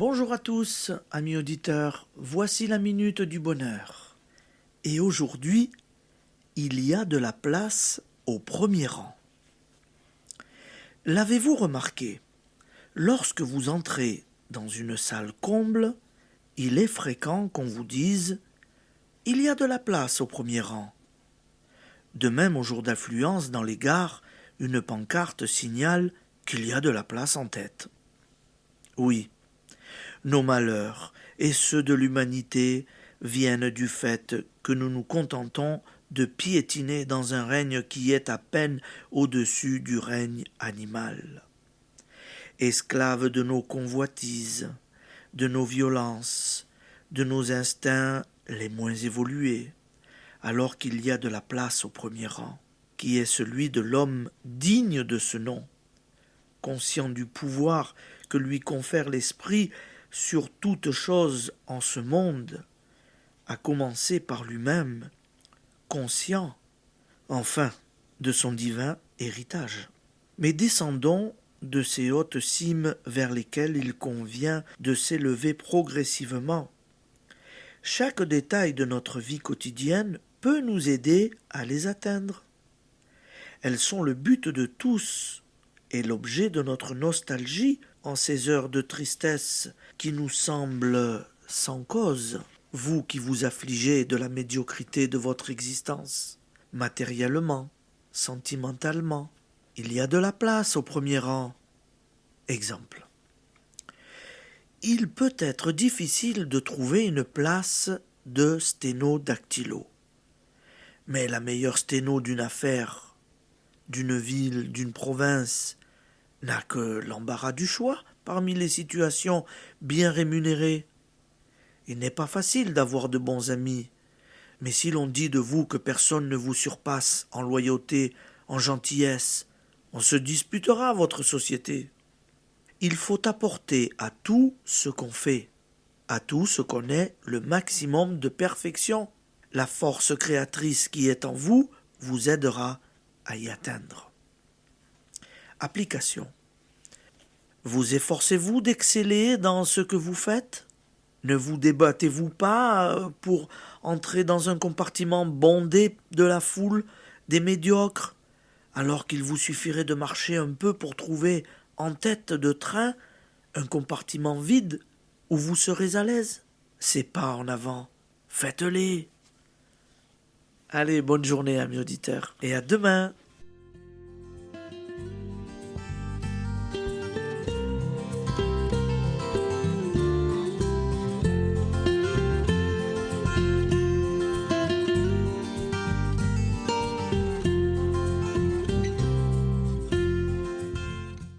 Bonjour à tous, amis auditeurs, voici la minute du bonheur. Et aujourd'hui, il y a de la place au premier rang. L'avez-vous remarqué? Lorsque vous entrez dans une salle comble, il est fréquent qu'on vous dise « Il y a de la place au premier rang ». De même, au jour d'affluence dans les gares, une pancarte signale qu'il y a de la place en tête. Oui, nos malheurs et ceux de l'humanité viennent du fait que nous nous contentons de piétiner dans un règne qui est à peine au-dessus du règne animal. Esclaves de nos convoitises, de nos violences, de nos instincts les moins évolués, alors qu'il y a de la place au premier rang, qui est celui de l'homme digne de ce nom, conscient du pouvoir que lui confère l'esprit sur toute chose en ce monde, à commencer par lui-même, conscient, enfin, de son divin héritage. Mais descendons de ces hautes cimes vers lesquelles il convient de s'élever progressivement. Chaque détail de notre vie quotidienne peut nous aider à les atteindre. Elles sont le but de tous et l'objet de notre nostalgie en ces heures de tristesse qui nous semblent sans cause, vous qui vous affligez de la médiocrité de votre existence, matériellement, sentimentalement. Il y a de la place au premier rang. Exemple. Il peut être difficile de trouver une place de sténodactylo. Mais la meilleure sténo d'une affaire, d'une ville, d'une province, n'a que l'embarras du choix parmi les situations bien rémunérées. Il n'est pas facile d'avoir de bons amis, mais si l'on dit de vous que personne ne vous surpasse en loyauté, en gentillesse, on se disputera votre société. Il faut apporter à tout ce qu'on fait, à tout ce qu'on est, le maximum de perfection. La force créatrice qui est en vous vous aidera à y atteindre. Application. Vous efforcez-vous d'exceller dans ce que vous faites? Ne vous débattez-vous pas pour entrer dans un compartiment bondé de la foule des médiocres, alors qu'il vous suffirait de marcher un peu pour trouver en tête de train un compartiment vide où vous serez à l'aise? Ces pas en avant, faites-les. Allez, bonne journée, amis auditeurs, et à demain.